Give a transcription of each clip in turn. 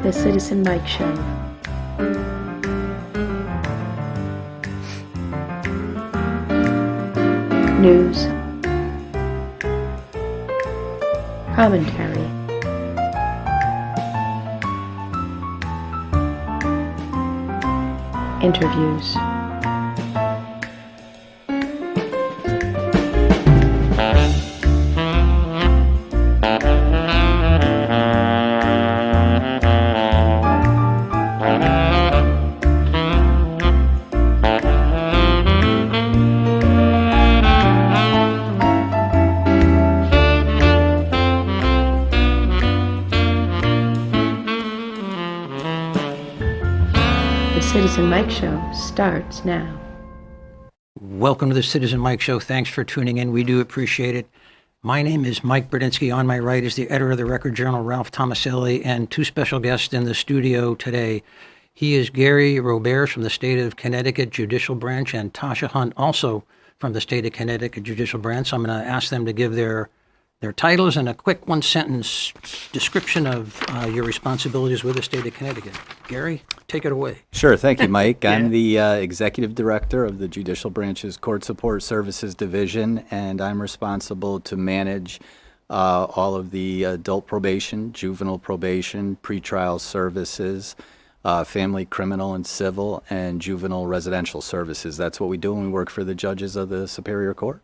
The Citizen Mike Show. News. Commentary. Interviews. The Citizen Mike Show starts now. Welcome to the Citizen Mike Show. Thanks for tuning in. We do appreciate it. My name is Mike Brudzinski. On my right is the editor of the Record Journal, Ralph Tomaselli, and two special guests in the studio today. He is Gary Roberts from the state of Connecticut Judicial Branch, and Tasha Hunt, also from the state of Connecticut Judicial Branch. So I'm going to ask them to give their titles and a quick one-sentence description of your responsibilities with the state of Connecticut. Gary, take it away. Sure. Thank you, Mike. I'm the Executive Director of the Judicial Branch's Court Support Services Division, and I'm responsible to manage all of the adult probation, juvenile probation, pretrial services, family, criminal, and civil, and juvenile residential services. That's what we do when we work for the judges of the Superior Court.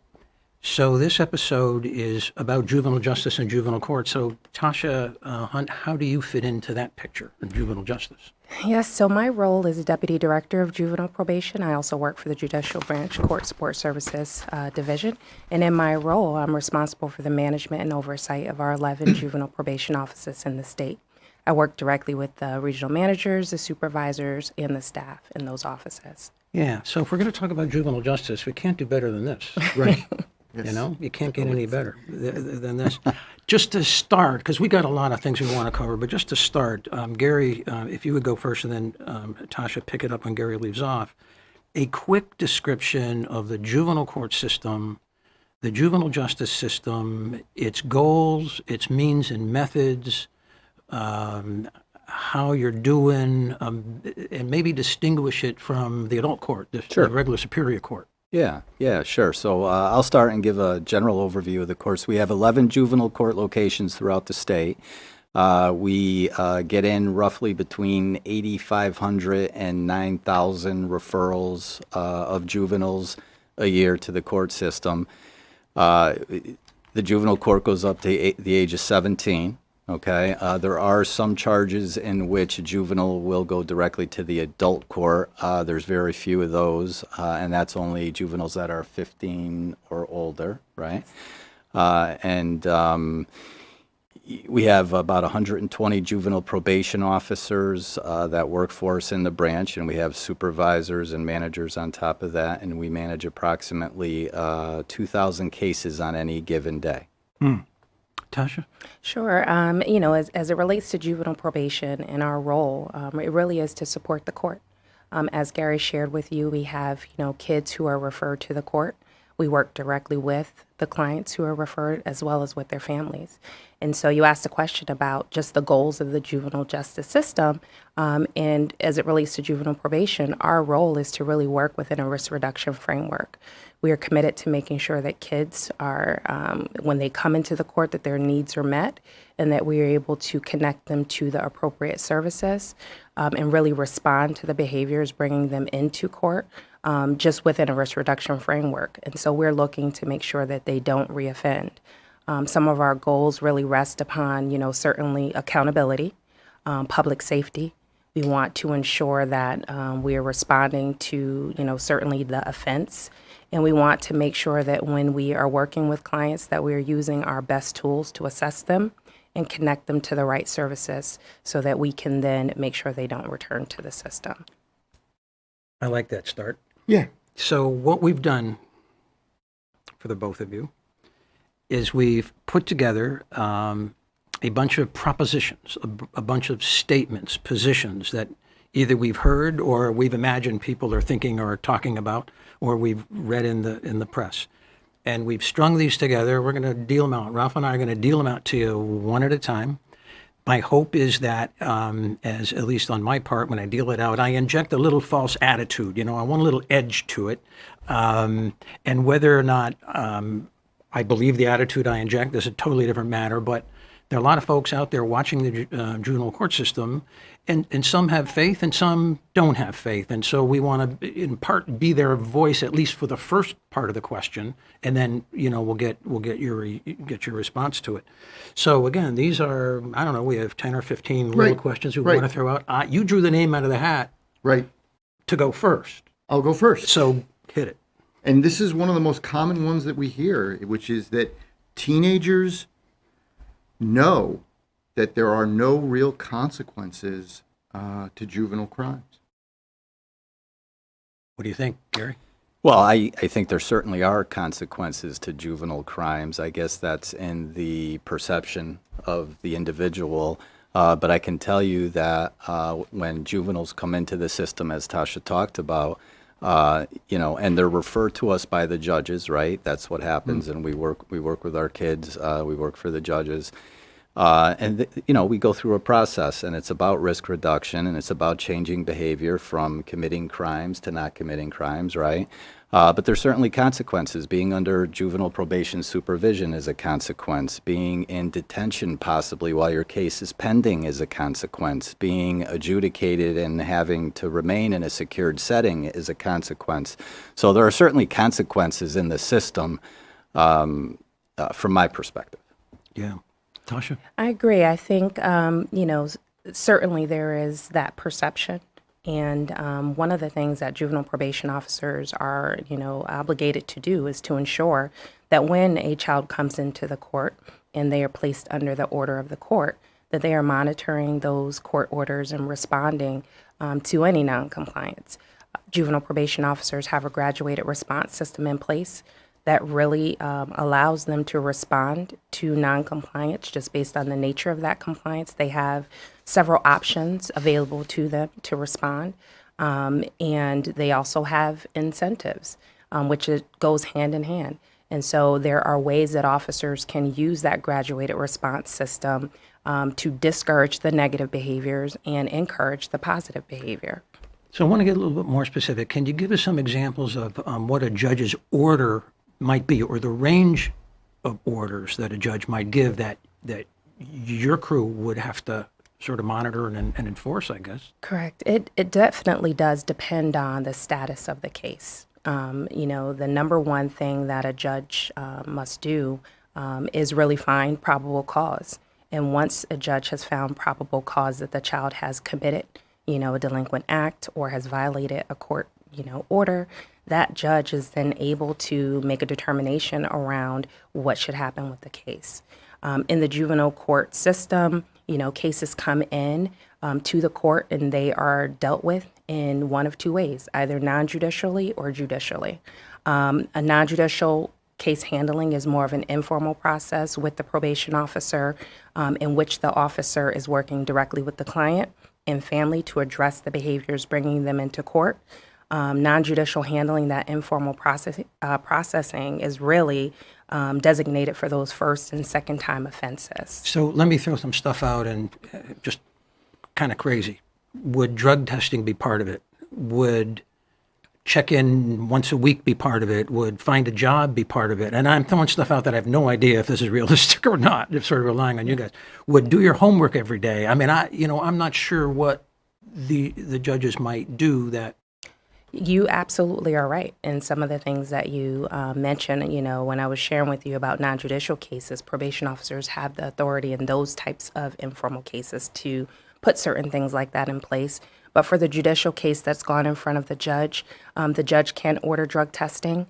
So this episode is about juvenile justice and juvenile court. So Tasha Hunt, how do you fit into that picture of juvenile justice? Yes, so my role is Deputy Director of Juvenile Probation. I also work for the Judicial Branch Court Support Services Division. And in my role, I'm responsible for the management and oversight of our 11 juvenile probation offices in the state. I work directly with the regional managers, the supervisors, and the staff in those offices. Yeah, so if we're going to talk about juvenile justice, we can't do better than this. Right. Yes. You know, you can't get any better than this. Just to start, because we got a lot of things we want to cover, but just to start, Gary, if you would go first and then Tasha pick it up when Gary leaves off, a quick description of the juvenile court system, the juvenile justice system, its goals, its means and methods, how you're doing, and maybe distinguish it from the adult court, the regular superior court. Yeah, sure. So I'll start and give a general overview of the course. We have 11 juvenile court locations throughout the state. We get in roughly between 8,500 and 9,000 referrals of juveniles a year to the court system. The juvenile court goes up to the age of 17. Okay, there are some charges in which a juvenile will go directly to the adult court. There's very few of those, and that's only juveniles that are 15 or older, right? We have about 120 juvenile probation officers that work for us in the branch, and we have supervisors and managers on top of that, and we manage approximately 2,000 cases on any given day. Tasha? Sure. As it relates to juvenile probation and our role, it really is to support the court. As Gary shared with you, we have, kids who are referred to the court. We work directly with the clients who are referred as well as with their families. And so you asked a question about just the goals of the juvenile justice system. And as it relates to juvenile probation, our role is to really work within a risk reduction framework. We are committed to making sure that kids are, when they come into the court, that their needs are met and that we are able to connect them to the appropriate services and really respond to the behaviors bringing them into court just within a risk reduction framework. And so we're looking to make sure that they don't reoffend. Some of our goals really rest upon, certainly accountability, public safety. We want to ensure that we are responding to, certainly the offense. And we want to make sure that when we are working with clients that we are using our best tools to assess them and connect them to the right services so that we can then make sure they don't return to the system. I like that start. Yeah. So what we've done for the both of you is we've put together a bunch of propositions, a bunch of statements, positions that either we've heard or we've imagined people are thinking or talking about, or we've read in the press. And we've strung these together. We're going to deal them out. Ralph and I are going to deal them out to you one at a time. My hope is that, as at least on my part, when I deal it out, I inject a little false attitude. I want a little edge to it. And whether or not I believe the attitude I inject is a totally different matter. But there are a lot of folks out there watching the juvenile court system, and some have faith and some don't have faith. And so we want to, in part, be their voice at least for the first part of the question, and then we'll get your response to it. So again, these are, I don't know, we have 10 or 15 little questions we want to throw out. You drew the name out of the hat, Right. to go first. I'll go first. So hit it. And this is one of the most common ones that we hear, which is that teenagers know that there are no real consequences to juvenile crimes. What do you think, Gary? Well, I think there certainly are consequences to juvenile crimes. I guess that's in the perception of the individual. But I can tell you that when juveniles come into the system, as Tasha talked about, and they're referred to us by the judges, right? That's what happens, and we work with our kids. We work for the judges, we go through a process, and it's about risk reduction, and it's about changing behavior from committing crimes to not committing crimes, right? But there's certainly consequences. Being under juvenile probation supervision is a consequence. Being in detention possibly while your case is pending is a consequence. Being adjudicated and having to remain in a secured setting is a consequence. So there are certainly consequences in the system from my perspective. Yeah. Tasha? I agree. I think, certainly there is that perception. And one of the things that juvenile probation officers are, obligated to do is to ensure that when a child comes into the court and they are placed under the order of the court, that they are monitoring those court orders and responding to any noncompliance. Juvenile probation officers have a graduated response system in place that really allows them to respond to noncompliance just based on the nature of that compliance. They have several options available to them to respond, and they also have incentives, which goes hand in hand. And so there are ways that officers can use that graduated response system to discourage the negative behaviors and encourage the positive behavior. So I want to get a little bit more specific. Can you give us some examples of what a judge's order might be, or the range of orders that a judge might give that your crew would have to sort of monitor and enforce, I guess? Correct. It definitely does depend on the status of the case. The number one thing that a judge must do is really find probable cause. And once a judge has found probable cause that the child has committed, a delinquent act or has violated a court, order, that judge is then able to make a determination around what should happen with the case. In the juvenile court system, cases come in to the court and they are dealt with in one of two ways, either non-judicially or judicially. A non-judicial case handling is more of an informal process with the probation officer, in which the officer is working directly with the client and family to address the behaviors bringing them into court. Non-judicial handling, that informal processing is really designated for those first and second time offenses. So let me throw some stuff out and just kind of crazy. Would drug testing be part of it? Would check in once a week be part of it? Would find a job be part of it? And I'm throwing stuff out that I have no idea if this is realistic or not. Just sort of relying on you guys. Would do your homework every day? I mean, I'm not sure what the judges might do that. You absolutely are right. And some of the things that you mentioned, when I was sharing with you about non-judicial cases, probation officers have the authority in those types of informal cases to put certain things like that in place. But for the judicial case that's gone in front of the judge can order drug testing,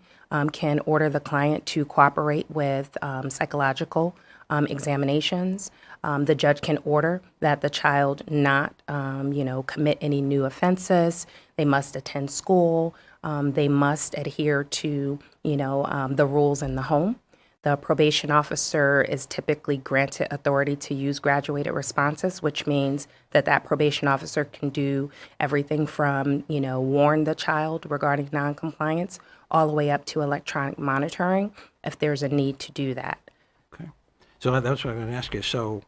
can order the client to cooperate with psychological examinations. The judge can order that the child not, commit any new offenses. They must attend school. They must adhere to, the rules in the home. The probation officer is typically granted authority to use graduated responses, which means that probation officer can do everything from, warn the child regarding noncompliance all the way up to electronic monitoring if there's a need to do that. Okay. So that's what I'm going to ask you. So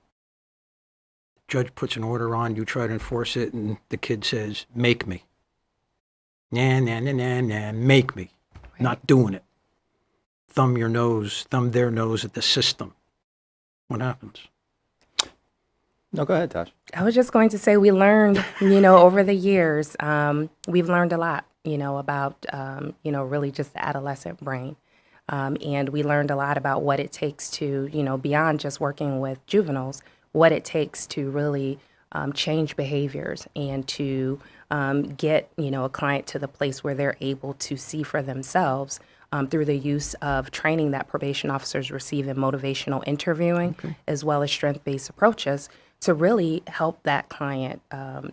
judge puts an order on, you try to enforce it, and the kid says, make me. Nah, nah, nah, nah, nah, make me. Not doing it. Thumb their nose at the system. What happens? No, go ahead, Tosh. I was just going to say we learned, over the years, we've learned a lot, about, really just the adolescent brain. And we learned a lot about what it takes to, beyond just working with juveniles, what it takes to really change behaviors and to get, a client to the place where they're able to see for themselves through the use of training that probation officers receive in motivational interviewing, as well as strength-based approaches to really help that client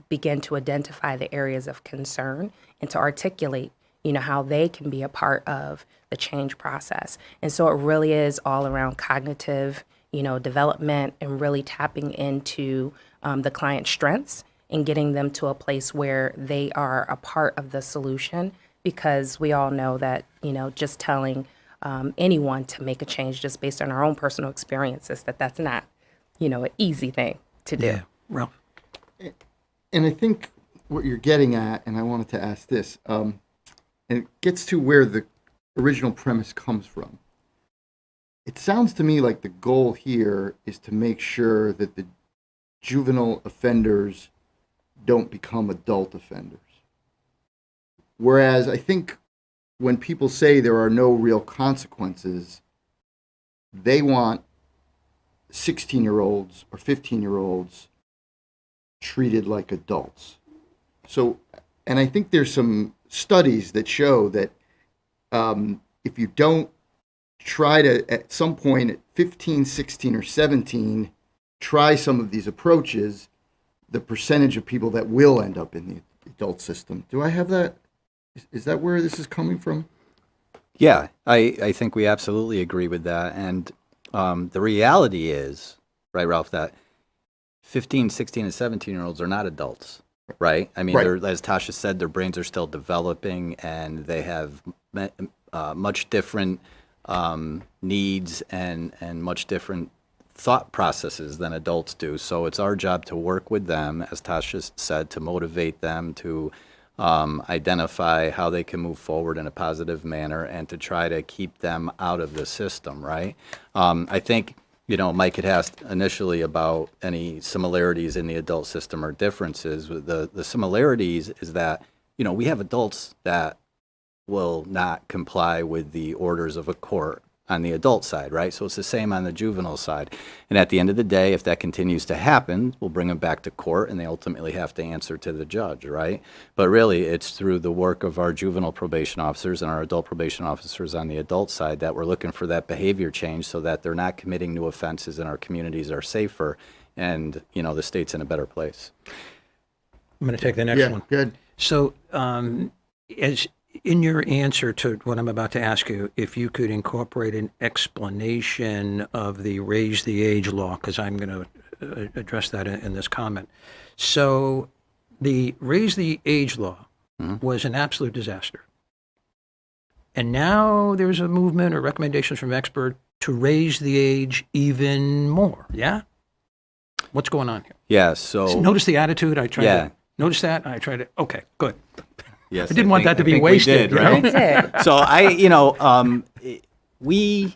begin to identify the areas of concern and to articulate, how they can be a part of the change process. And so it really is all around cognitive, development and really tapping into the client's strengths and getting them to a place where they are a part of the solution, because we all know that, just telling anyone to make a change just based on our own personal experiences, that's not, an easy thing to do. Yeah, Ralph. And I think what you're getting at, and I wanted to ask this, and it gets to where the original premise comes from. It sounds to me like the goal here is to make sure that the juvenile offenders don't become adult offenders. Whereas I think when people say there are no real consequences, they want 16-year-olds or 15-year-olds treated like adults. So, and I think there's some studies that show that if you don't try to, at some point at 15, 16, or 17, try some of these approaches, the percentage of people that will end up in the adult system. Do I have that? Is that where this is coming from? Yeah, I think we absolutely agree with that. And the reality is, right, Ralph, that 15, 16, and 17-year-olds are not adults, right? I mean, Right. They're, as Tasha said, their brains are still developing, and they have much different needs and much different thought processes than adults do. So it's our job to work with them, as Tasha said, to motivate them, to identify how they can move forward in a positive manner, and to try to keep them out of the system, right? I think, Mike had asked initially about any similarities in the adult system or differences. The similarities is that, we have adults that will not comply with the orders of a court on the adult side, right? So it's the same on the juvenile side. And at the end of the day, if that continues to happen, we'll bring them back to court, and they ultimately have to answer to the judge, right? But really, it's through the work of our juvenile probation officers and our adult probation officers on the adult side that we're looking for that behavior change, so that they're not committing new offenses and our communities are safer, and, the state's in a better place. I'm going to take the next one. Good. So, as in your answer to what I'm about to ask you, if you could incorporate an explanation of the raise the age law, because I'm going to address that in this comment. So, the raise the age law was an absolute disaster. And now there's a movement or recommendations from experts to raise the age even more. Yeah? What's going on here? Yeah, so... Notice the attitude. I tried Yeah. to notice that. I tried to, okay, good. Yes, I didn't want that to be think we wasted, did, right? That's it. So we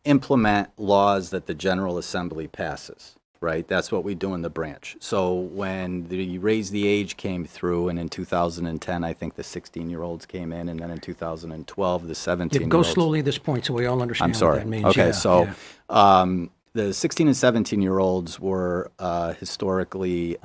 implement laws that the General Assembly passes, right? That's what we do in the branch. So when the raise the age came through, and in 2010, I think the 16-year-olds came in, and then in 2012, the 17-year-olds. Go slowly at this point so we all understand I'm sorry. what that means. Okay, Yeah, so yeah. the 16 and 17-year-olds were historically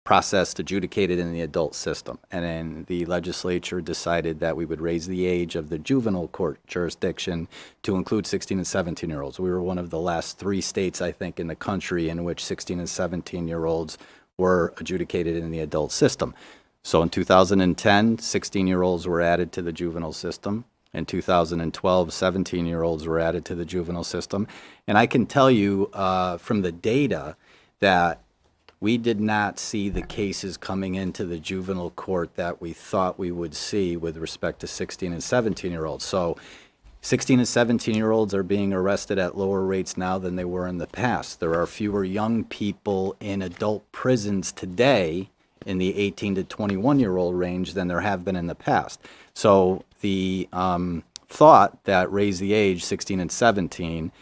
processed, adjudicated in the adult system. And then the legislature decided that we would raise the age of the juvenile court jurisdiction to include 16 and 17-year-olds. We were one of the last 3 states, I think, in the country in which 16 and 17-year-olds were adjudicated in the adult system. So in 2010, 16-year-olds were added to the juvenile system. In 2012, 17-year-olds were added to the juvenile system. And I can tell you from the data that we did not see the cases coming into the juvenile court that we thought we would see with respect to 16 and 17-year-olds. So 16 and 17-year-olds are being arrested at lower rates now than they were in the past. There are fewer young people in adult prisons today in the 18 to 21-year-old range than there have been in the past. So the thought that raise the age 16 and 17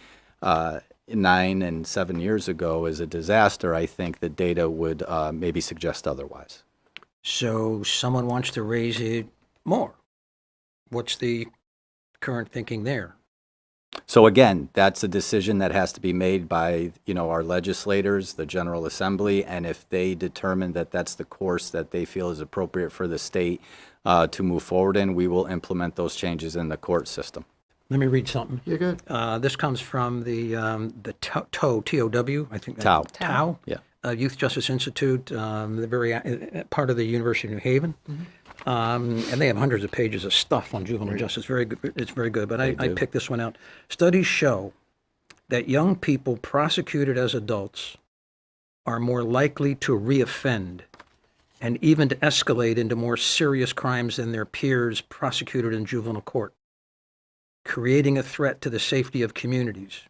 9 and 7 years ago is a disaster, I think the data would maybe suggest otherwise. So someone wants to raise it more. What's the current thinking there? So again, that's a decision that has to be made by, our legislators, the General Assembly, and if they determine that that's the course that they feel is appropriate for the state to move forward in, we will implement those changes in the court system. Let me read something. You're good. This comes from the TOW, T-O-W, I think. TOW. TOW. Yeah. Youth Justice Institute, the very part of the University of New Haven. And they have hundreds of pages of stuff on juvenile justice. Very good. It's very good. But I picked this one out. Studies show that young people prosecuted as adults are more likely to reoffend and even to escalate into more serious crimes than their peers prosecuted in juvenile court, creating a threat to the safety of communities.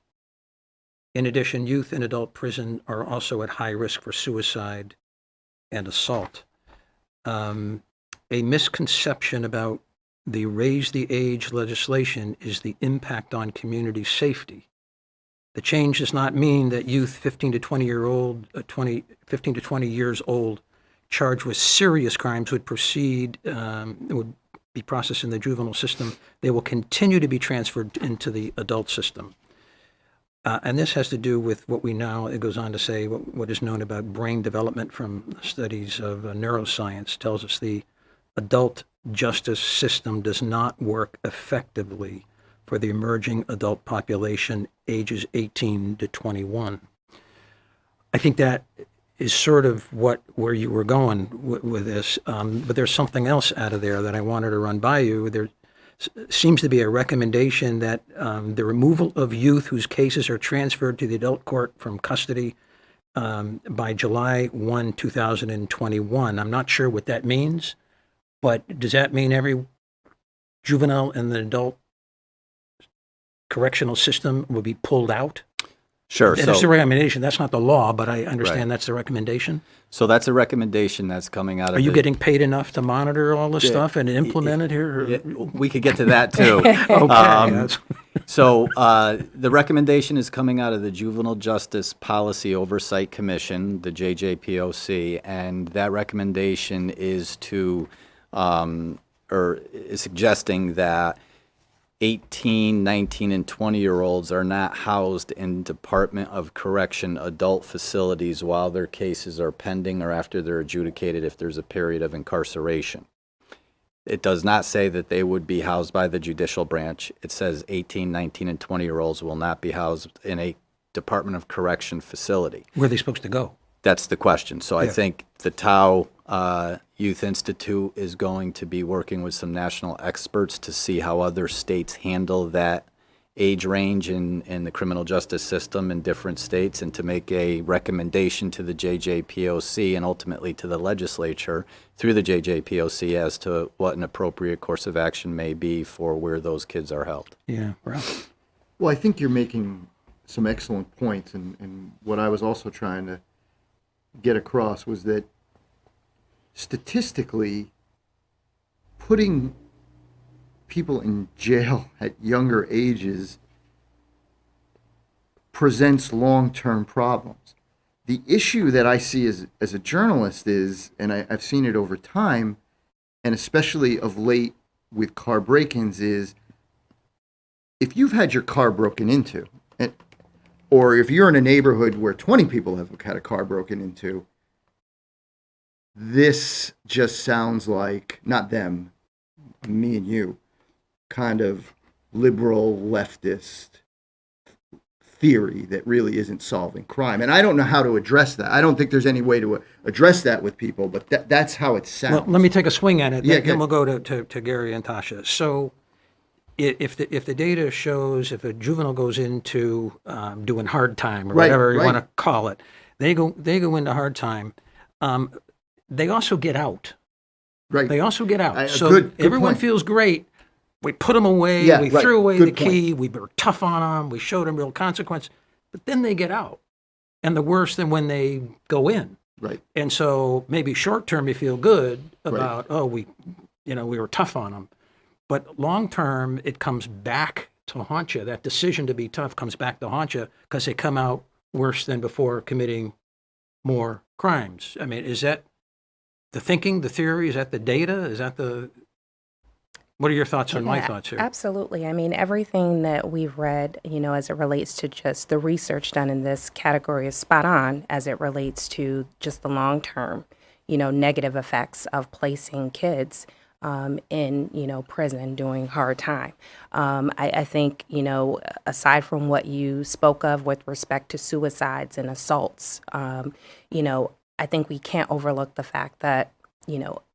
In addition, youth in adult prison are also at high risk for suicide and assault. A misconception about the raise the age legislation is the impact on community safety. The change does not mean that youth 15 to 20 years old charged with serious crimes would would be processed in the juvenile system. They will continue to be transferred into the adult system. And this has to do with what we now, it goes on to say, what is known about brain development from studies of neuroscience tells us the adult justice system does not work effectively for the emerging adult population ages 18 to 21. I think that is sort of where you were going with this, but there's something else out of there that I wanted to run by you. There seems to be a recommendation that the removal of youth whose cases are transferred to the adult court from custody by July 1, 2021. I'm not sure what that means, but does that mean every juvenile in the adult correctional system will be pulled out? Sure. That's the recommendation. That's not the law, but I understand Right. That's the recommendation. So that's a recommendation that's coming out of Are you the- getting paid enough to monitor all this stuff and implement it here? Yeah, we could get to that too. Okay. That's- So the recommendation is coming out of the Juvenile Justice Policy Oversight Commission, the JJPOC, and that recommendation is is suggesting that 18, 19, and 20-year-olds are not housed in Department of Correction adult facilities while their cases are pending or after they're adjudicated if there's a period of incarceration. It does not say that they would be housed by the judicial branch. It says 18, 19, and 20-year-olds will not be housed in a Department of Correction facility. Where are they supposed to go? That's the question. So I Yeah. think the TOW Youth Institute is going to be working with some national experts to see how other states handle that age range in the criminal justice system in different states, and to make a recommendation to the JJPOC and ultimately to the legislature through the JJPOC as to what an appropriate course of action may be for where those kids are held. Yeah, Ralph. Well, I think you're making some excellent points, and what I was also trying to get across was that statistically, putting people in jail at younger ages presents long-term problems. The issue that I see as a journalist is, and I've seen it over time, and especially of late with car break-ins, is if you've had your car broken into, or if you're in a neighborhood where 20 people have had a car broken into, this just sounds like, not them, me and you, kind of liberal leftist theory that really isn't solving crime. And I don't know how to address that. I don't think there's any way to address that with people, but that's how it sounds. Well, let me take a swing at it, Yeah, then we'll go to Gary and Tasha. So if the data shows if a juvenile goes into doing hard time or Right, whatever you right. want to call it, they go into hard time. They also get out. Right. They also get out. So good everyone point. feels great we put them away, Yeah, we right. threw away Good the key, we were tough on them, we showed them real consequence, but then they get out. And the worse than when they go in. Right. And so maybe short term you feel good about, oh, we were tough on them. But long term, it comes back to haunt you. That decision to be tough comes back to haunt you because they come out worse than before committing more crimes. I mean, is that the thinking, the theory? Is that the data? Is that what are your thoughts on my Yeah, thoughts here? Absolutely. I mean, everything that we've read, as it relates to just the research done in this category is spot on as it relates to just the long term, negative effects of placing kids in, prison doing hard time. I think, aside from what you spoke of with respect to suicides and assaults, I think we can't overlook the fact that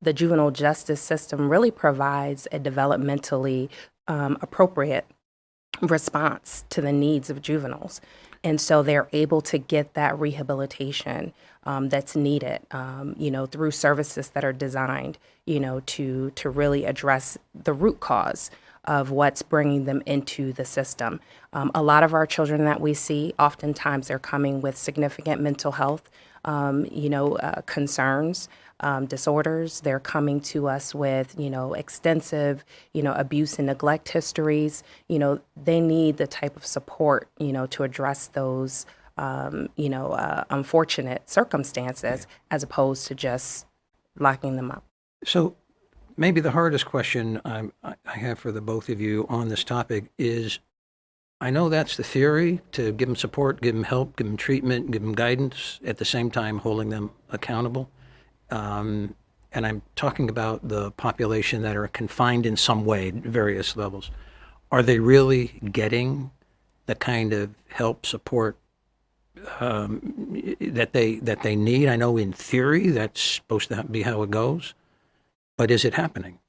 the juvenile justice system really provides a developmentally appropriate response to the needs of juveniles. And so they're able to get that rehabilitation that's needed, through services that are designed, to really address the root cause of what's bringing them into the system. A lot of our children that we see, oftentimes they're coming with significant mental health, concerns, disorders. They're coming to us with, extensive, abuse and neglect histories. They need the type of support, to address those, unfortunate circumstances as opposed to just locking them up. So maybe the hardest question I have for the both of you on this topic is, I know that's the theory, to give them support, give them help, give them treatment, give them guidance, at the same time holding them accountable. And I'm talking about the population that are confined in some way at various levels. Are they really getting the kind of help, support that they need? I know in theory that's supposed to be how it goes, but is it happening?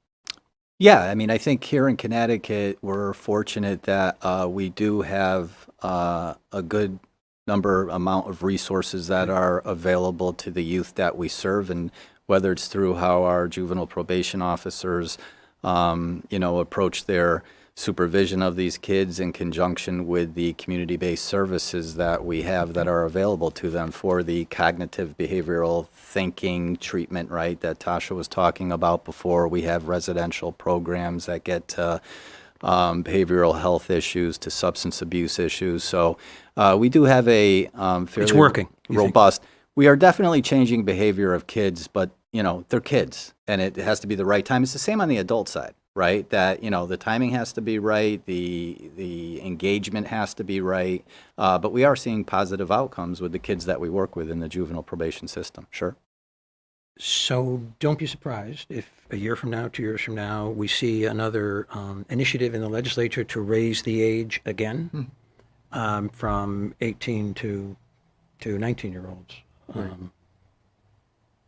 Yeah, I mean, I think here in Connecticut, we're fortunate that we do have a good amount of resources that are available to the youth that we serve, and whether it's through how our juvenile probation officers, approach their supervision of these kids in conjunction with the community-based services that we have that are available to them for the cognitive behavioral thinking treatment, right, that Tasha was talking about before. We have residential programs that get to behavioral health issues, to substance abuse issues. So we do have a fairly It's working, you think? robust. We are definitely changing behavior of kids, but they're kids, and it has to be the right time. It's the same on the adult side, right? That the timing has to be right, the engagement has to be right. But we are seeing positive outcomes with the kids that we work with in the juvenile probation system. Sure. So don't be surprised if a year from now, 2 years from now, we see another initiative in the legislature to raise the age again from 18 to 19-year-olds.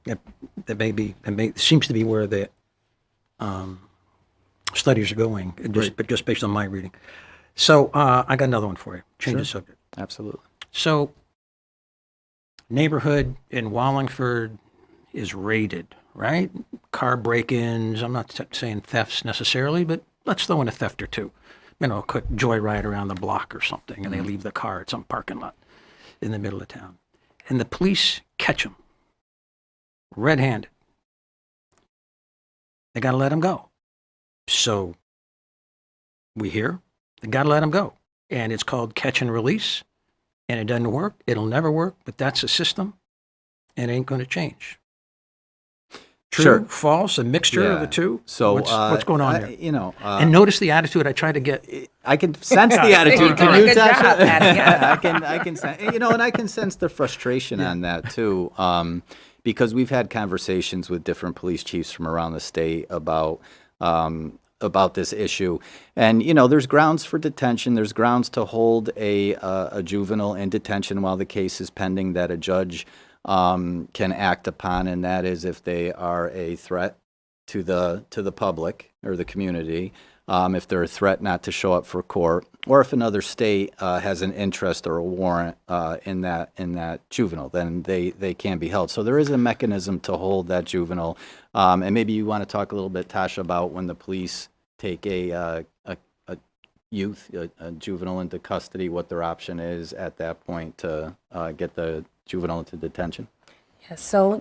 That seems to be where the studies are going, but just based on my reading. So I got another one for you. Change the subject. Absolutely. So neighborhood in Wallingford is raided, right? Car break-ins. I'm not saying thefts necessarily, but let's throw in a theft or two. A quick joyride around the block or something, and they leave the car at some parking lot in the middle of town. And the police catch them red-handed. They got to let them go. So we hear they got to let them go. And it's called catch and release. And it doesn't work. It'll never work, but that's a system, and it ain't going to change. True, Sure. false, a mixture of the two? So what's going on there? and notice the attitude I tried to get. I can sense the attitude. You're Can doing you, a good Tasha? job at it, yes. I can sense, and I can sense the frustration on that too, because we've had conversations with different police chiefs from around the state about this issue, and there's grounds for detention. There's grounds to hold a juvenile in detention while the case is pending that a judge can act upon, and that is if they are a threat to the public or the community, if they're a threat not to show up for court, or if another state has an interest or a warrant in that juvenile, then they can be held. So there is a mechanism to hold that juvenile, and maybe you want to talk a little bit, Tasha, about when the police take a youth, a juvenile into custody, what their option is at that point to get the juvenile into detention? Yes, so,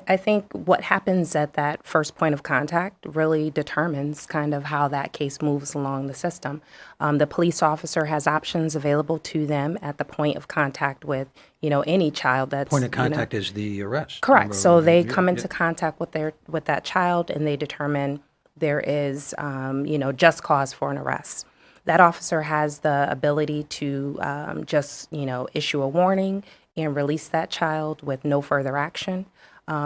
I think what happens at that first point of contact really determines kind of how that case moves along the system. The police officer has options available to them at the point of contact with, any child that's, Point of contact is the arrest. correct. So they Yeah, come yeah. into contact with that child and they determine there is, just cause for an arrest. That officer has the ability to just, issue a warning and release that child with no further action.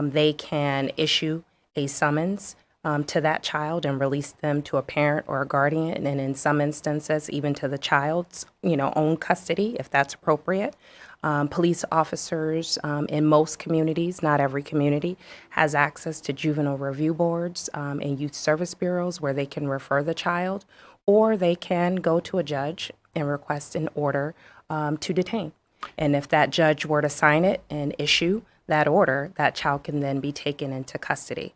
They can issue a summons to that child and release them to a parent or a guardian, and in some instances, even to the child's, own custody, if that's appropriate. Police officers in most communities, not every community, has access to juvenile review boards and youth service bureaus where they can refer the child, or they can go to a judge and request an order to detain. And if that judge were to sign it and issue that order, that child can then be taken into custody.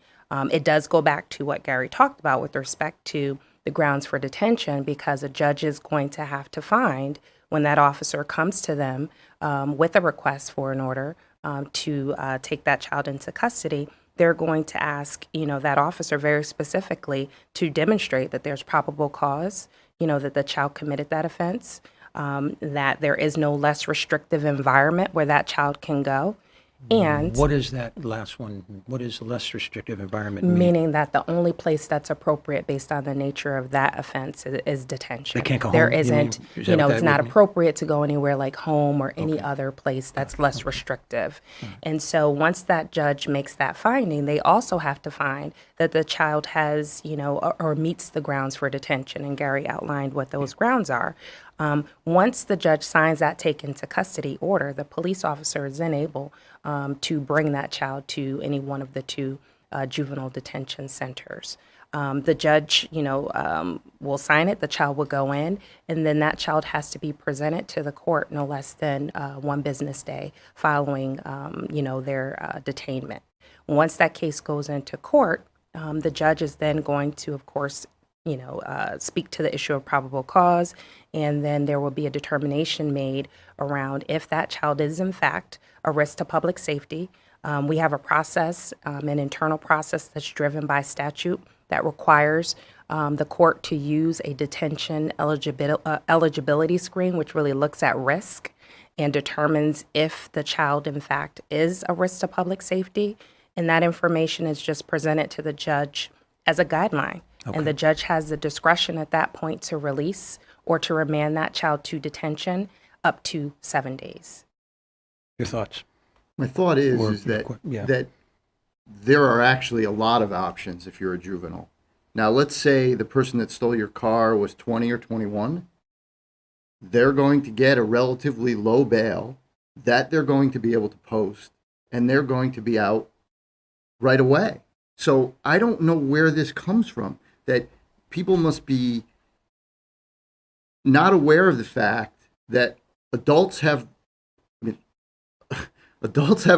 It does go back to what Gary talked about with respect to the grounds for detention, because a judge is going to have to find, when that officer comes to them with a request for an order to take that child into custody, they're going to ask, that officer very specifically to demonstrate that there's probable cause, that the child committed that offense, that there is no less restrictive environment where that child can go. And What is that last one? What is the less restrictive environment mean? meaning that the only place that's appropriate based on the nature of that offense is detention. They can't go There home, you mean? isn't, Is that what it's that not would mean? appropriate to go anywhere like home or any other place that's less restrictive. And so once that judge makes that finding, they also have to find that the child has, or meets the grounds for detention. And Gary outlined what those grounds are. Once the judge signs that take into custody order, the police officer is then able to bring that child to any one of the two juvenile detention centers. The judge, will sign it, the child will go in, and then that child has to be presented to the court no less than 1 business day following, their detainment. Once that case goes into court, the judge is then going to, of course, speak to the issue of probable cause, and then there will be a determination made around if that child is in fact a risk to public safety. We have a process, an internal process that's driven by statute that requires the court to use a detention eligibility screen, which really looks at risk and determines if the child in fact is a risk to public safety. And that information is just presented to the judge as a guideline. And the judge has the discretion at that point to release or to remand that child to detention up to 7 days. Your thoughts? My thought is, Or- yeah. that there are actually a lot of options if you're a juvenile. Now, let's say the person that stole your car was 20 or 21. They're going to get a relatively low bail that they're going to be able to post, and they're going to be out right away. So I don't know where this comes from, that people must be not aware of the fact that adults have a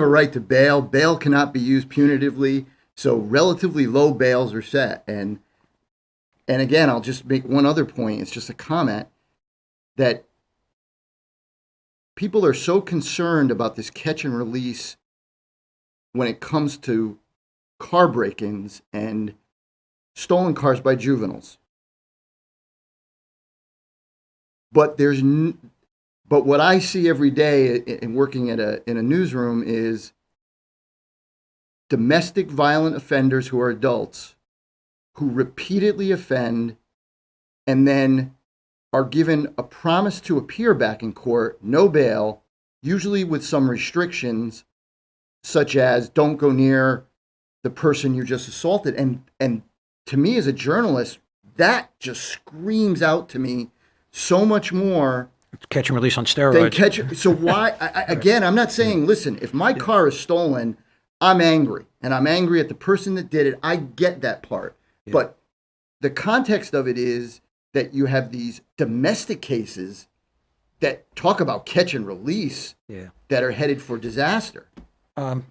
right to bail. Bail cannot be used punitively, so relatively low bails are set. And again, I'll just make one other point. It's just a comment that people are so concerned about this catch and release when it comes to car break-ins and stolen cars by juveniles. But what I see every day in working in a newsroom is domestic violent offenders who are adults who repeatedly offend and then are given a promise to appear back in court, no bail, usually with some restrictions, such as don't go near the person you just assaulted. And to me as a journalist, that just screams out to me so much more. Catch and release on They steroids. catch it. So why? Again, I'm not saying. Listen, if my car is stolen, I'm angry, and I'm angry at the person that did it. I get that part, but the context of it is that you have these domestic cases that talk about catch and release that are headed for disaster. I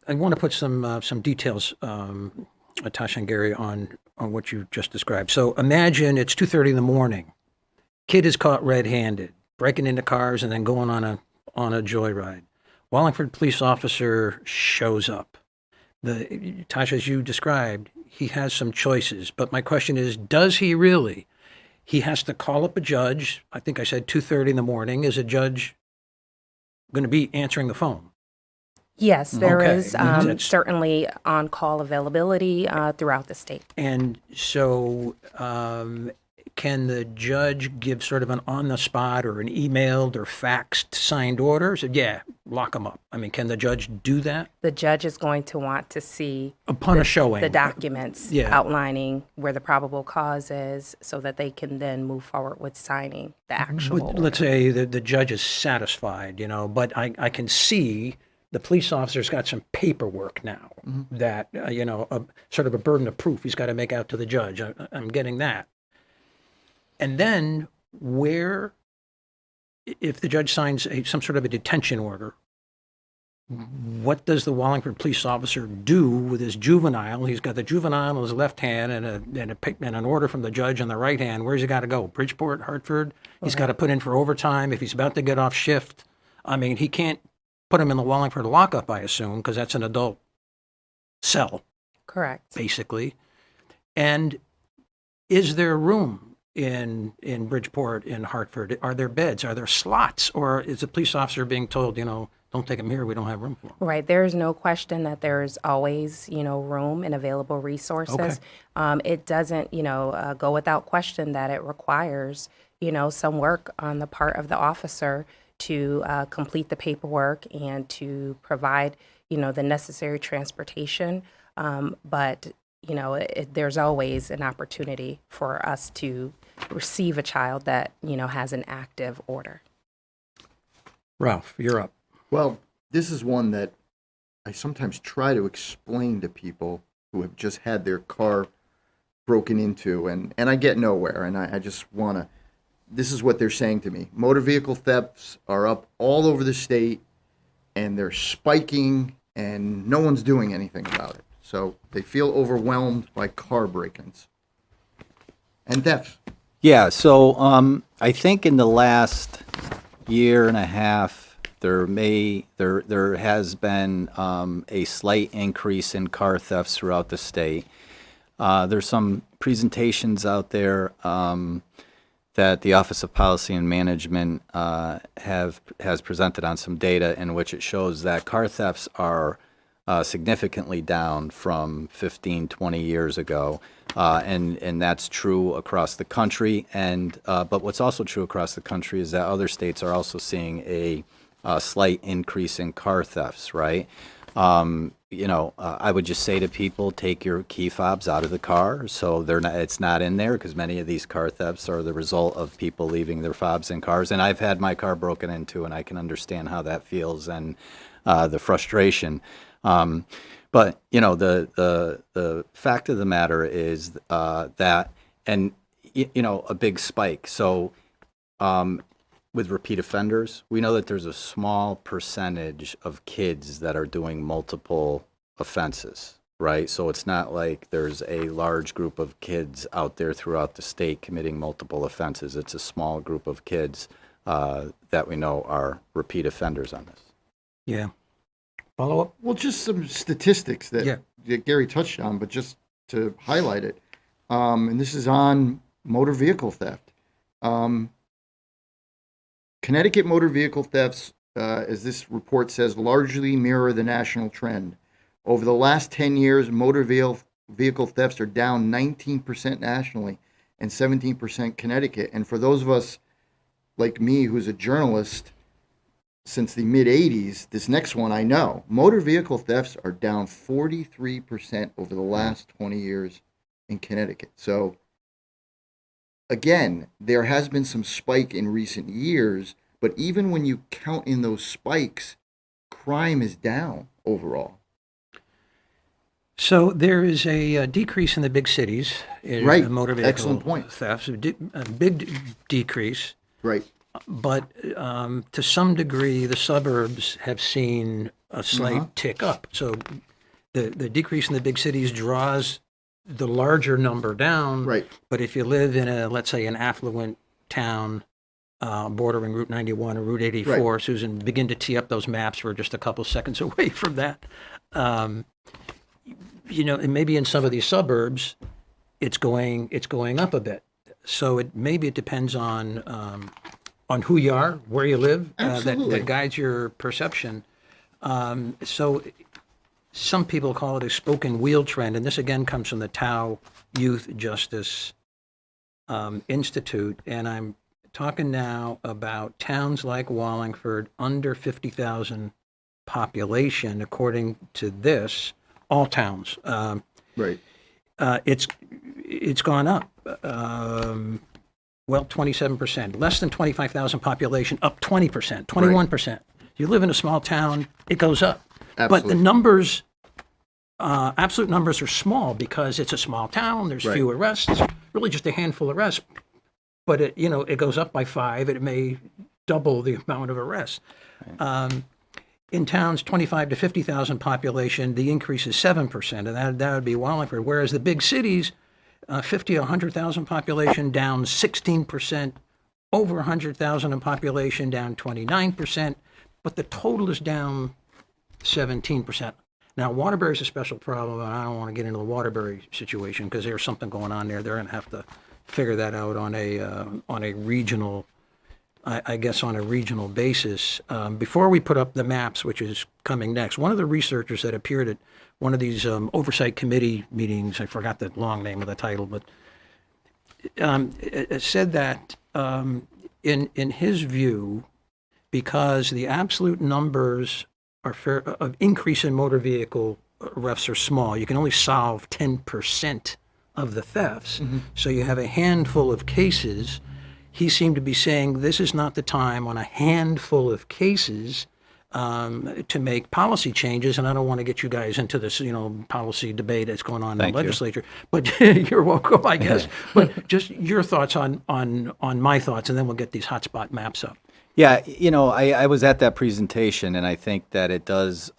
want to put some details, Tasha and Gary, on on what you just described. So imagine it's 2:30 in the morning. Kid is caught red-handed, breaking into cars and then going on a joyride. Wallingford police officer shows up. Tasha, as you described, he has some choices. But my question is, does he really? He has to call up a judge. I think I said 2:30 in the morning. Is a judge going to be answering the phone? Yes, there Okay. is That's- certainly on-call availability throughout the state. And so can the judge give sort of an on-the-spot or an emailed or faxed signed order? So, yeah, lock them up. I mean, can the judge do that The judge is going to want to see upon a showing? the documents Yeah. outlining where the probable cause is so that they can then move forward with signing the actual But let's say the judge is satisfied, but I can see the police officer's got some paperwork now that, sort of a burden of proof he's got to make out to the judge. I'm getting that. And then if the judge signs some sort of a detention order, what does the Wallingford police officer do with his juvenile? He's got the juvenile in his left hand and an order from the judge in the right hand. Where's he got to go? Bridgeport, Hartford? He's got to put in for overtime if he's about to get off shift. I mean, he can't put him in the Wallingford lockup, I assume, because that's an adult cell, Correct. basically. And is there room in Bridgeport, in Hartford? Are there beds? Are there slots? Or is the police officer being told, don't take him here, we don't have room for him? Right. There is no question that there's always, room and available resources. It doesn't, go without question that it requires, some work on the part of the officer to complete the paperwork and to provide, the necessary transportation. But there's always an opportunity for us to receive a child that, has an active order. Ralph, you're up. Well, this is one that I sometimes try to explain to people who have just had their car broken into, and I get nowhere, and I just want to, this is what they're saying to me. Motor vehicle thefts are up all over the state, and they're spiking, and no one's doing anything about it. So they feel overwhelmed by car break-ins and thefts. Yeah, so I think in the last year and a half, there has been a slight increase in car thefts throughout the state. There's some presentations out there that the Office of Policy and Management has presented on some data in which it shows that car thefts are significantly down from 15, 20 years ago. And that's true across the country. But what's also true across the country is that other states are also seeing a slight increase in car thefts, right? I would just say to people, take your key fobs out of the car so it's not in there, because many of these car thefts are the result of people leaving their fobs in cars. And I've had my car broken into, and I can understand how that feels and the frustration. But the fact of the matter is that, and a big spike. So with repeat offenders, we know that there's a small percentage of kids that are doing multiple offenses, right? So it's not like there's a large group of kids out there throughout the state committing multiple offenses. It's a small group of kids that we know are repeat offenders on this. Yeah. Follow up? Well, just some statistics that Gary touched on, but just to highlight it. And this is on motor vehicle theft. Connecticut motor vehicle thefts, as this report says, largely mirror the national trend. Over the last 10 years, motor vehicle thefts are down 19% nationally and 17% Connecticut. And for those of us like me, who's a journalist since the mid-'80s, this next one I know, motor vehicle thefts are down 43% over the last 20 years in Connecticut. So again, there has been some spike in recent years, but even when you count in those spikes, crime is down overall. So there is a decrease in the big cities in Right. motor vehicle Excellent point. thefts, a big decrease. Right. But to some degree, the suburbs have seen a slight tick up. So the decrease in the big cities draws the larger number down. Right. But if you live in a, let's say, an affluent town bordering Route 91 or Route 84, Right. Susan, begin to tee up those maps. We're just a couple seconds away from that. And maybe in some of these suburbs, it's going up a bit. So maybe it depends on who you are, where you live, Absolutely. that guides your perception. So some people call it a spoken wheel trend, and this again comes from the Tao Youth Justice Institute, and I'm talking now about towns like Wallingford, under 50,000 population, according to this, all towns. Right. It's gone up. 27%. Less than 25,000 population, up 20%, 21%. You live in a small town, it goes up. But Absolutely. the numbers, absolute numbers are small because it's a small town, there's Right. few arrests, really just a handful of arrests. But it goes up by 5, it may double the amount of arrests. In towns 25 to 50,000 population, the increase is 7%, and that would be Wallingford. Whereas the big cities, 50 to 100,000 population, down 16%, over 100,000 in population, down 29%, but the total is down 17%. Now, Waterbury's a special problem, and I don't want to get into the Waterbury situation because there's something going on there. They're going to have to figure that out on a regional, I guess, on a regional basis. Before we put up the maps, which is coming next, one of the researchers that appeared at one of these oversight committee meetings, I forgot the long name of the title, but it said that in his view, because the absolute numbers of increase in motor vehicle arrests are small, you can only solve 10% of the thefts. So you have a handful of cases. He seemed to be saying this is not the time on a handful of cases to make policy changes, and I don't want to get you guys into this, policy debate that's going on in Thank the you. legislature. But you're welcome, I guess. But just your thoughts on my thoughts, and then we'll get these hotspot maps up. Yeah, I was at that presentation, and I think that it does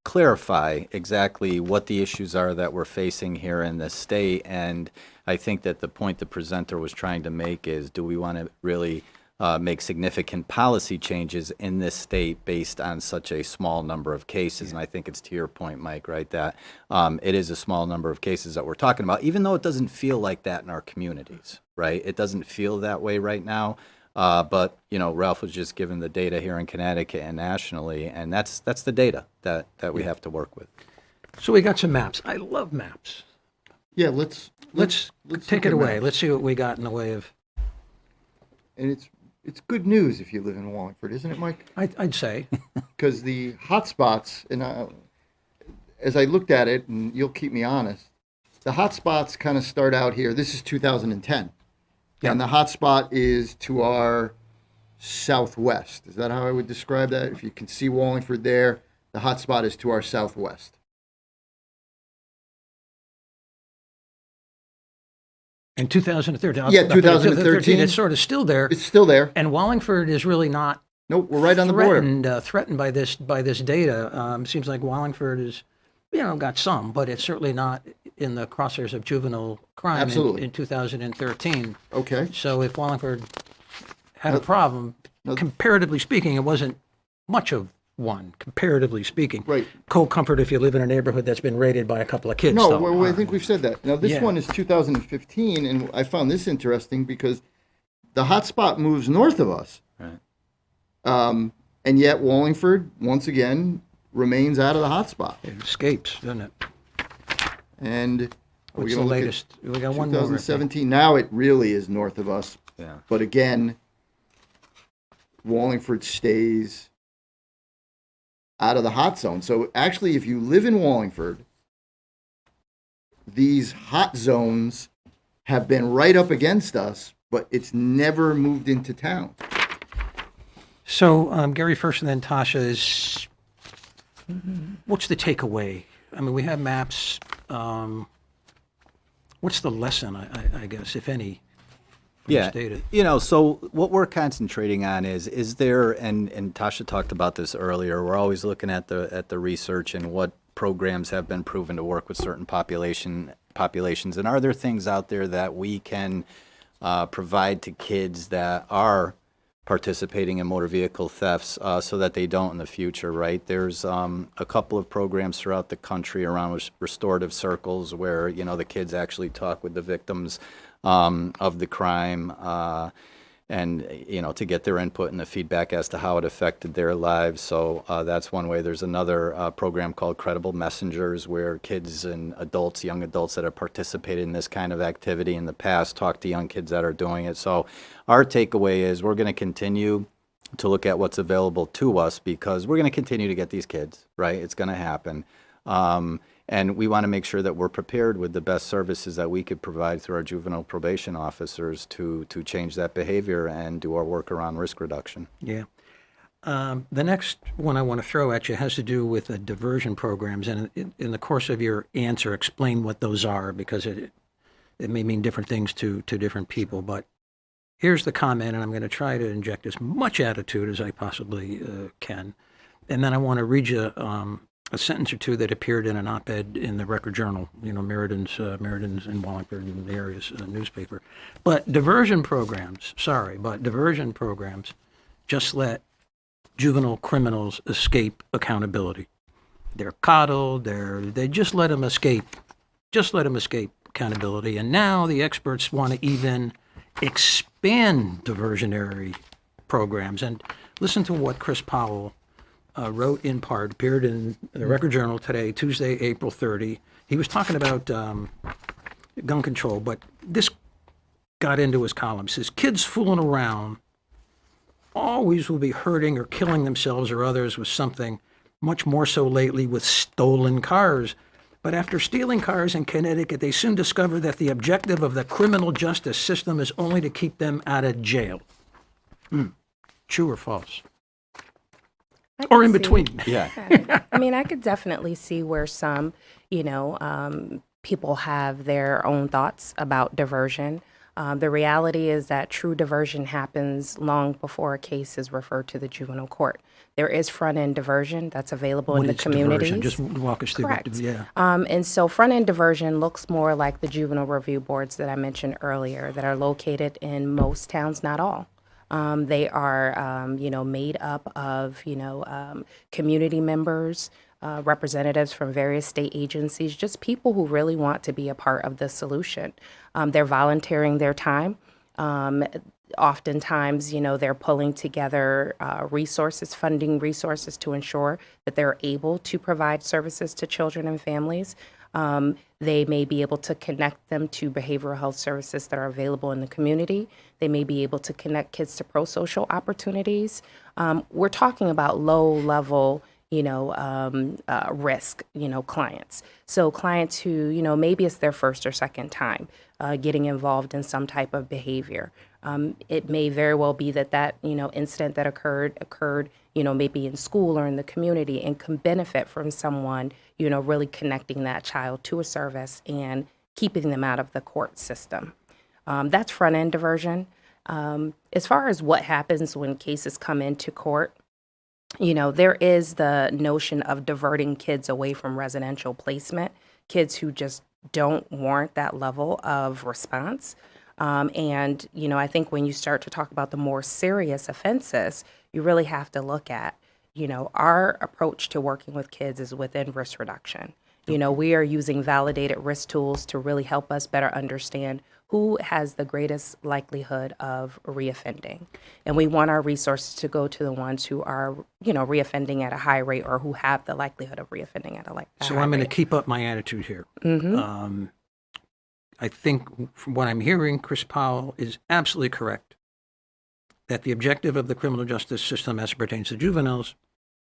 clarify exactly what the issues are that we're facing here in the state. And I think that the point the presenter was trying to make is, do we want to really make significant policy changes in this state based on such a small number of cases? And I think it's to your point, Mike, right, that it is a small number of cases that we're talking about, even though it doesn't feel like that in our communities, right? It doesn't feel that way right now. But Ralph was just given the data here in Connecticut and nationally, and that's the data that we have to work with. So we got some maps. I love maps. Yeah, let's Take look it at away. maps. Let's see what we got in the way of. And it's good news if you live in Wallingford, isn't it, Mike? I'd say. Because the hotspots, and as I looked at it, and you'll keep me honest, the hotspots kind of start out here. This is 2010. Yeah. And the hotspot is to our southwest. Is that how I would describe that? If you can see Wallingford there, the hotspot is to our southwest. In 2013. Yeah, 2013. It's sort of still there. It's still there. And Wallingford is really not Nope, we're right on the border. threatened by this data. Seems like Wallingford is, got some, but it's certainly not in the crosshairs of juvenile crime Absolutely. in 2013. Okay. So if Wallingford had a problem, comparatively speaking, it wasn't much of one, comparatively speaking. Right. Cold comfort if you live in a neighborhood that's been raided by a couple of kids. No, though. well, I think we've said that. Now, this Yeah. one is 2015, and I found this interesting because the hotspot moves north of us. Right. And yet Wallingford, once again, remains out of the hotspot. It escapes, doesn't it? And are we What's the gonna look at latest? We got one more. I think. 2017. Now it really is north of us. Yeah. But again, Wallingford stays out of the hot zone. So actually, if you live in Wallingford, these hot zones have been right up against us, but it's never moved into town. So, Gary first and then Tasha, what's the takeaway? I mean, we have maps. What's the lesson, I guess, if any, from Yeah, this data? so what we're concentrating on is there, and Tasha talked about this earlier, we're always looking at the research and what programs have been proven to work with certain population populations? And are there things out there that we can provide to kids that are participating in motor vehicle thefts so that they don't in the future, right? There's a couple of programs throughout the country around restorative circles where, you know, the kids actually talk with the victims of the crime and, you know, to get their input and the feedback as to how it affected their lives. So that's one way. There's another program called Credible Messengers where kids and adults, young adults that have participated in this kind of activity in the past talk to young kids that are doing it. So our takeaway is we're going to continue to look at what's available to us because we're going to continue to get these kids, right? It's going to happen. And we want to make sure that we're prepared with the best services that we could provide through our juvenile probation officers to change that behavior and do our work around risk reduction. Yeah. The next one I want to throw at you has to do with the diversion programs. And in the course of your answer, explain what those are because it may mean different things to different people. But here's the comment, and I'm going to try to inject as much attitude as I possibly can. And then I want to read you a sentence or two that appeared in an op-ed in the Record Journal, you know, Meriden in Wallingford, in the area's newspaper. But diversion programs just let juvenile criminals escape accountability. They're coddled, they just let them escape accountability. And now the experts want to even expand diversionary programs. And listen to what Chris Powell wrote in part, appeared in the Record Journal today, Tuesday, April 30. He was talking about gun control, but this got into his column. He says, kids fooling around always will be hurting or killing themselves or others with something, much more so lately with stolen cars. But after stealing cars in Connecticut, they soon discover that the objective of the criminal justice system is only to keep them out of jail. True or false? Or in between. Yeah. I mean, I could definitely see where some, people have their own thoughts about diversion. The reality is that true diversion happens long before a case is referred to the juvenile court. There is front-end diversion that's available in the communities. Diversion? Just walk us through Correct. that. Yeah. And so front-end diversion looks more like the juvenile review boards that I mentioned earlier that are located in most towns, not all. They are, made up of, community members, representatives from various state agencies, just people who really want to be a part of the solution. They're volunteering their time. Oftentimes, they're pulling together funding resources to ensure that they're able to provide services to children and families. They may be able to connect them to behavioral health services that are available in the community. They may be able to connect kids to pro-social opportunities. We're talking about low-level, risk, clients. So clients who, maybe it's their first or second time getting involved in some type of behavior. It may very well be that incident that occurred, maybe in school or in the community and can benefit from someone, really connecting that child to a service and keeping them out of the court system. That's front-end diversion. As far as what happens when cases come into court, there is the notion of diverting kids away from residential placement, kids who just don't warrant that level of response. And I think when you start to talk about the more serious offenses, you really have to look at, our approach to working with kids is within risk reduction. We are using validated risk tools to really help us better understand who has the greatest likelihood of reoffending. And we want our resources to go to the ones who are, reoffending at a high rate or who have the likelihood of reoffending at a high rate. So I'm going to keep up my attitude here. I think from what I'm hearing, Chris Powell is absolutely correct that the objective of the criminal justice system as it pertains to juveniles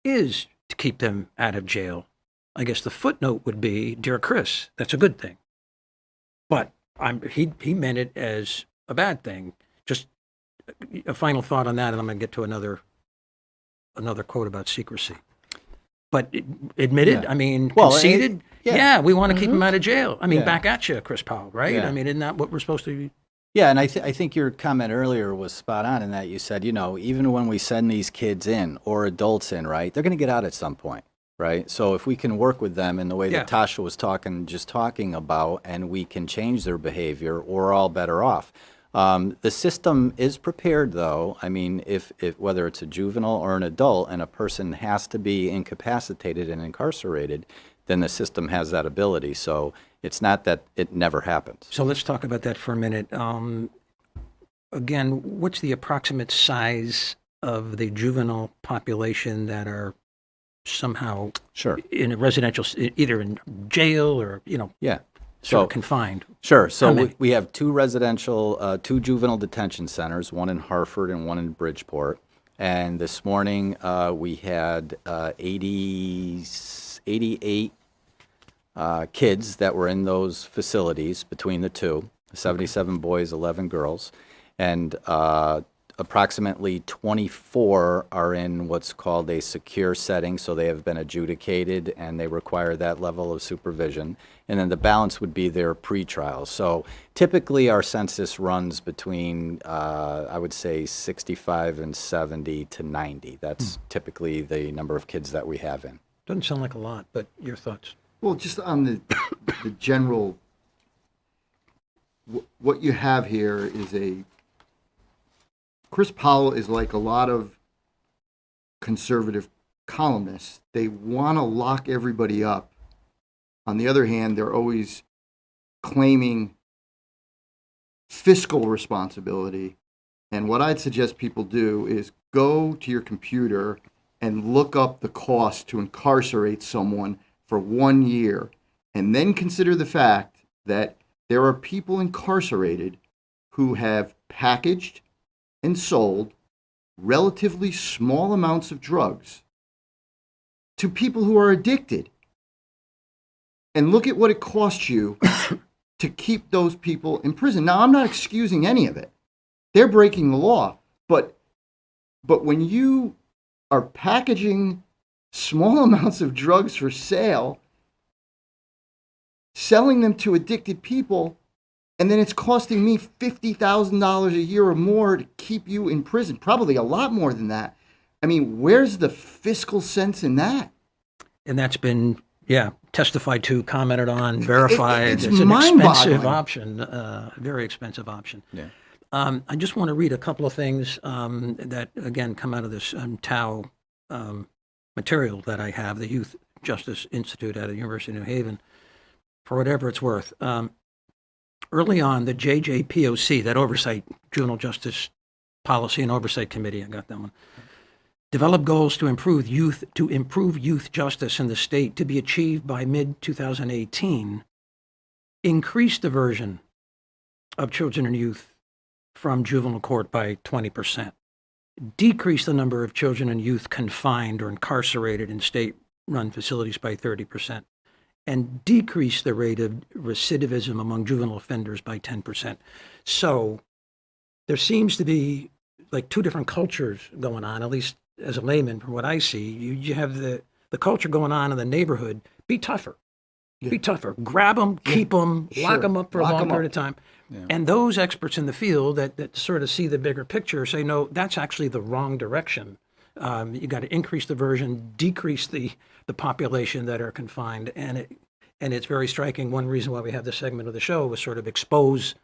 is to keep them out of jail. I guess the footnote would be, dear Chris, that's a good thing. But he meant it as a bad thing. Just a final thought on that, and I'm going to get to another quote about secrecy. But admitted, conceded, we want to keep him out of jail. Back at you, Chris Powell, right? Yeah. Isn't that what we're supposed to be? Yeah, and I think your comment earlier was spot on in that you said, even when we send these kids in or adults in, right, they're going to get out at some point. right? So if we can work with them in the way that Yeah. Tasha was talking about, and we can change their behavior, we're all better off. The system is prepared, though. I mean, if whether it's a juvenile or an adult, and a person has to be incapacitated and incarcerated, then the system has that ability. So it's not that it never happens. So let's talk about that for a minute. Again, what's the approximate size of the juvenile population that are somehow Sure. in a residential, either in jail or, Yeah. sort So of confined? sure. So How many? we have two juvenile detention centers, one in Hartford and one in Bridgeport. And this morning we had 88 kids that were in those facilities between the two, 77 boys, 11 girls. And approximately 24 are in what's called a secure setting, so they have been adjudicated and they require that level of supervision. And then the balance would be their pretrials. So typically our census runs between, I would say, 65 and 70 to 90. That's typically the number of kids that we have in. Doesn't sound like a lot, but your thoughts? Well, just on the general, what you have here is Chris Powell is like a lot of conservative columnists. They want to lock everybody up. On the other hand, they're always claiming fiscal responsibility. And what I'd suggest people do is go to your computer and look up the cost to incarcerate someone for 1 year, and then consider the fact that there are people incarcerated who have packaged and sold relatively small amounts of drugs to people who are addicted. And look at what it costs you to keep those people in prison. Now, I'm not excusing any of it. They're breaking the law. But when you are packaging small amounts of drugs for sale, selling them to addicted people, and then it's costing me $50,000 a year or more to keep you in prison, probably a lot more than that. I mean, where's the fiscal sense in that? And that's been, testified to, commented on, verified. It's an mind-boggling. expensive option, very expensive option. Yeah. I just want to read a couple of things that, again, come out of this TAO material that I have, the Youth Justice Institute out of the University of New Haven, for whatever it's worth. Early on, the JJPOC, that Oversight, Juvenile Justice Policy and Oversight Committee, I got that one, developed goals to improve youth justice in the state to be achieved by mid-2018, increased diversion of children and youth from juvenile court by 20%, decreased the number of children and youth confined or incarcerated in state-run facilities by 30%, and decreased the rate of recidivism among juvenile offenders by 10%. So there seems to be like two different cultures going on, at least as a layman, from what I see. You have the culture going on in the neighborhood, be tougher. Be tougher. Grab them, keep them, lock them up for a long period of time. Yeah. And those experts in the field that sort of see the bigger picture say, no, that's actually the wrong direction. You got to increase diversion, decrease the population that are confined, and it's very striking. One reason why we have this segment of the show was sort of expose,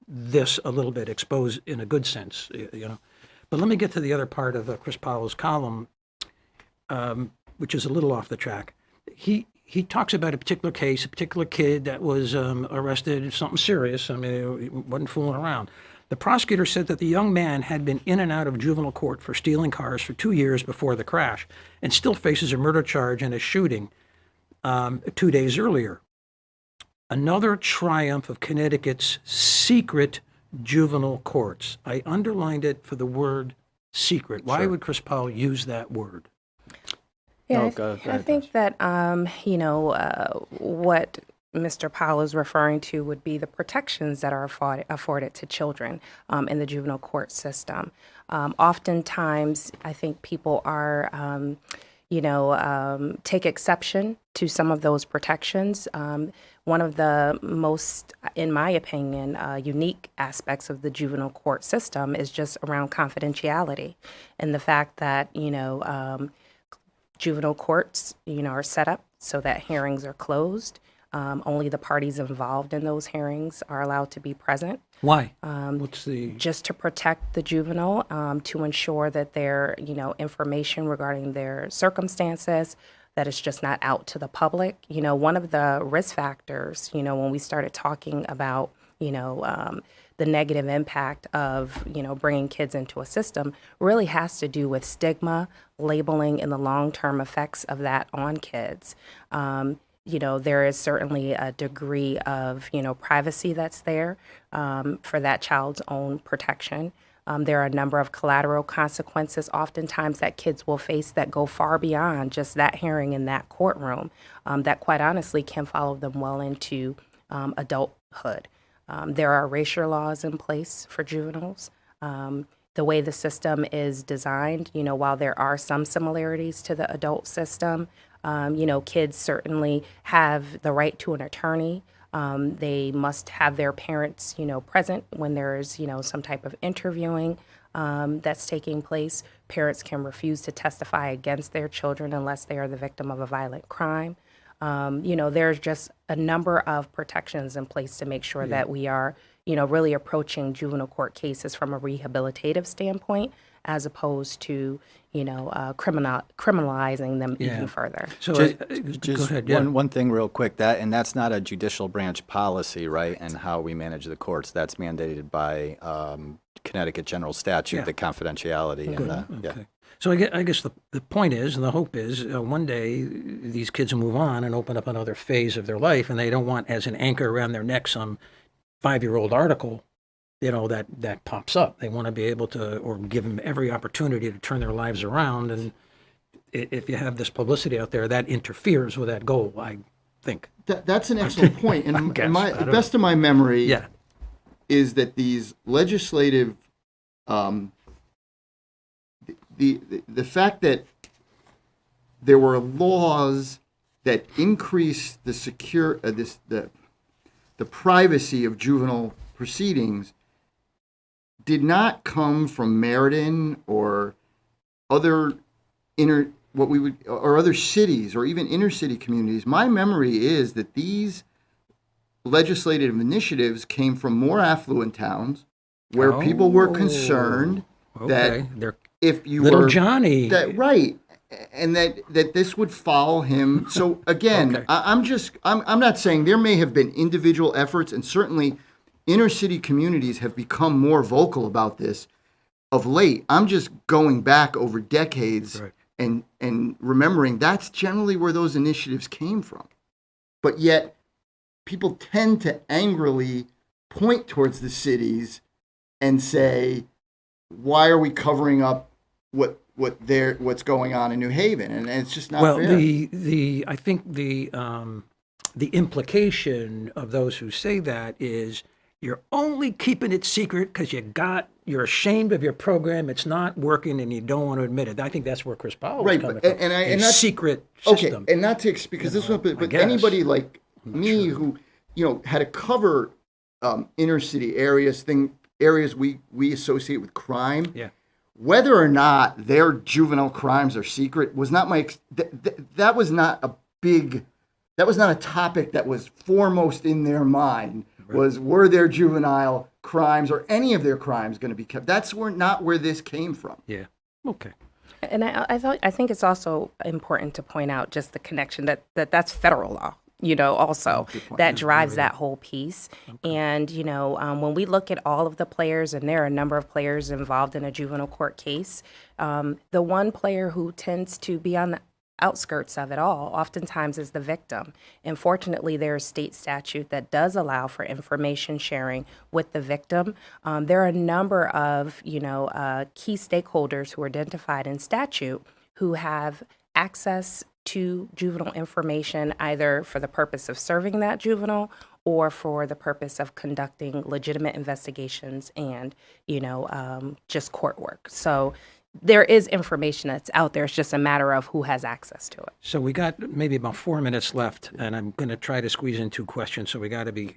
this a little bit, expose in a good sense, But let me get to the other part of Chris Powell's column, which is a little off the track. He talks about a particular case, a particular kid that was arrested, something serious. I mean, he wasn't fooling around. The prosecutor said that the young man had been in and out of juvenile court for stealing cars for 2 years before the crash and still faces a murder charge and a shooting 2 days earlier. Another triumph of Connecticut's secret juvenile courts. I underlined it for the word secret. Why would Chris Powell use that word? Yeah, go I ahead, think that, what Mr. Powell is referring to would be the protections that are afforded to children in the juvenile court system. Oftentimes, I think people are, take exception to some of those protections. One of the most, in my opinion, unique aspects of the juvenile court system is just around confidentiality and the fact that, Juvenile courts, are set up so that hearings are closed. Only the parties involved in those hearings are allowed to be present. Why? What's the... Just to protect the juvenile, to ensure that their, information regarding their circumstances, that it's just not out to the public. One of the risk factors, when we started talking about, the negative impact of, bringing kids into a system really has to do with stigma, labeling, and the long-term effects of that on kids. There is certainly a degree of, privacy that's there for that child's own protection. There are a number of collateral consequences oftentimes that kids will face that go far beyond just that hearing in that courtroom, that quite honestly can follow them well into adulthood. There are erasure laws in place for juveniles. The way the system is designed, while there are some similarities to the adult system, kids certainly have the right to an attorney. They must have their parents, present when there's, some type of interviewing that's taking place. Parents can refuse to testify against their children unless they are the victim of a violent crime. There's just a number of protections in place to make sure that we are, really approaching juvenile court cases from a rehabilitative standpoint, as opposed to, criminalizing them even further. So Just go ahead. Yeah. one thing real quick, that's not a judicial branch policy, right? And how we manage the courts, that's mandated by Connecticut general statute, the confidentiality. And Okay. So I guess the point is, and the hope is, one day these kids will move on and open up another phase of their life, and they don't want as an anchor around their neck some 5-year-old article, that pops up. They want to be able to, or give them every opportunity to turn their lives around. And if you have this publicity out there, that interferes with that goal, I think. That's an excellent point. And guess. the best of my memory Yeah. is that these legislative, the fact that there were laws that increased the privacy of juvenile proceedings did not come from Meriden or other other cities or even inner city communities. My memory is that these legislative initiatives came from more affluent towns where people were concerned that They're if you little were Johnny. right, and that this would follow him. So again, Okay. I'm not saying there may have been individual efforts, and certainly inner city communities have become more vocal about this of late. I'm just going back over decades Right. and remembering that's generally where those initiatives came from. But yet people tend to angrily point towards the cities and say, why are we covering up what's going on in New Haven? And it's just not fair. I think the implication of those who say that is you're only keeping it secret because you're ashamed of your program. It's not working, and you don't want to admit it. I think that's where Chris Powell was coming from. And a that's secret okay. system. And not to because this one, but guess. anybody like me who had to cover inner city areas, areas we associate with crime. Yeah. Whether or not their juvenile crimes are secret was not that was not a topic that was foremost in their mind. Right. Were their juvenile crimes or any of their crimes going to be kept? That's not where this came from. Yeah. Okay. And I think it's also important to point out just the connection that's federal law, also that drives that whole piece. Okay. And, when we look at all of the players, and there are a number of players involved in a juvenile court case, the one player who tends to be on the outskirts of it all oftentimes is the victim. And fortunately, there's state statute that does allow for information sharing with the victim. There are a number of, key stakeholders who are identified in statute who have access to juvenile information either for the purpose of serving that juvenile or for the purpose of conducting legitimate investigations and, just court work. So there is information that's out there. It's just a matter of who has access to it. So we got maybe about 4 minutes left, and I'm going to try to squeeze in 2 questions, so we got to be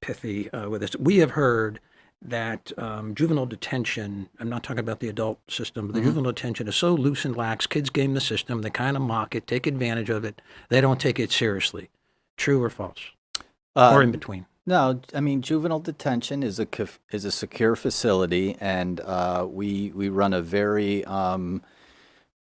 pithy with this. We have heard that juvenile detention, I'm not talking about the adult system, but the juvenile detention is so loose and lax, kids game the system, they kind of mock it, take advantage of it, they don't take it seriously. True or false? Or in between? No, I mean, juvenile detention is a secure facility, and we run a very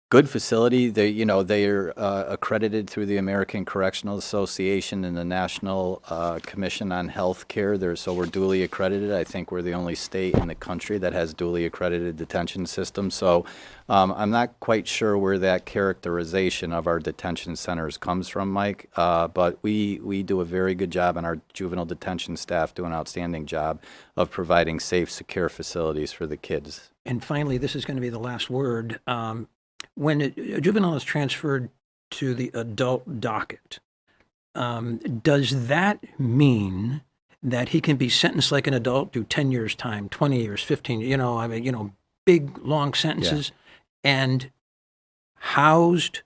good facility. They're accredited through the American Correctional Association and the National Commission on Health Care. So we're duly accredited. I think we're the only state in the country that has duly accredited detention system. So I'm not quite sure where that characterization of our detention centers comes from, Mike. But we do a very good job, and our juvenile detention staff do an outstanding job of providing safe, secure facilities for the kids. And finally, this is going to be the last word. When a juvenile is transferred to the adult docket, does that mean that he can be sentenced like an adult, do 10 years time, 20 years, 15, big, long sentences, and housed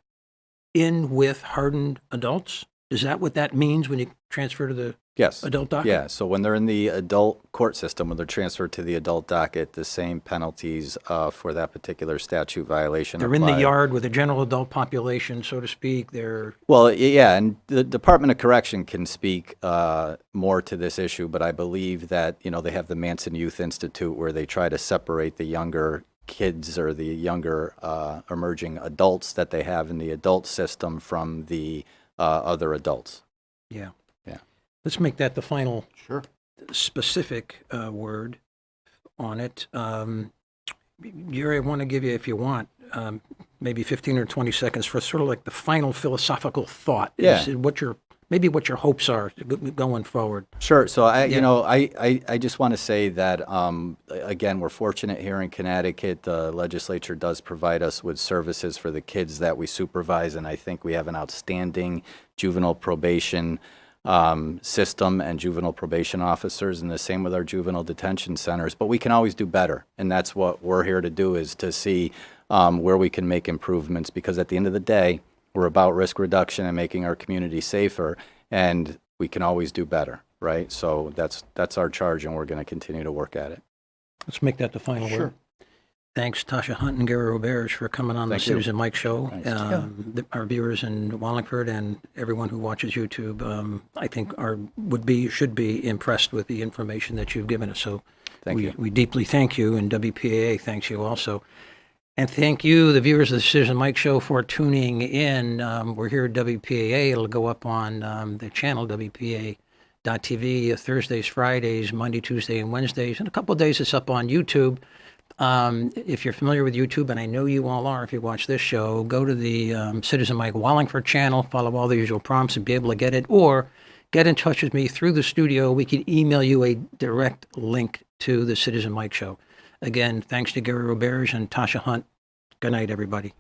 in with hardened adults? Is that what that means when you transfer to the Yes. adult docket? Yeah. So when they're in the adult court system, when they're transferred to the adult docket, the same penalties for that particular statute violation They're in apply. the yard with a general adult population, so to speak. They're Well, yeah, and the Department of Correction can speak more to this issue, but I believe that, they have the Manson Youth Institute where they try to separate the younger kids or the younger emerging adults that they have in the adult system from the other adults. yeah. Yeah. Let's make that the final Sure. specific word on it. Gary, I want to give you, if you want, maybe 15 or 20 seconds for sort of like the final philosophical thought. Yeah. What your hopes are going forward. Sure. So I just want to say that again, we're fortunate here in Connecticut. The legislature does provide us with services for the kids that we supervise, and I think we have an outstanding juvenile probation system and juvenile probation officers, and the same with our juvenile detention centers. But we can always do better, and that's what we're here to do, is to see where we can make improvements, because at the end of the day, we're about risk reduction and making our community safer, and we can always do better, right? So that's our charge, and we're going to continue to work at it. Let's make that the final word. Thanks, Tasha Hunt and Gary Roberge, for coming on Thank the you. Citizen Mike Show. Thanks. Our viewers in Wallingford and everyone who watches YouTube, I think should be impressed with the information that you've given us. So Thank you. we deeply thank you, and WPAA thanks you also. And thank you, the viewers of the Citizen Mike Show, for tuning in. We're here at WPAA. It'll go up on the channel, WPAA.tv, Thursdays, Fridays, Monday, Tuesday, and Wednesdays. In a couple of days, it's up on YouTube. If you're familiar with YouTube, and I know you all are if you watch this show, go to the Citizen Mike Wallingford channel, follow all the usual prompts and be able to get it, or get in touch with me through the studio. We can email you a direct link to the Citizen Mike Show. Again, thanks to Gary Roberge and Tasha Hunt. Good night, everybody.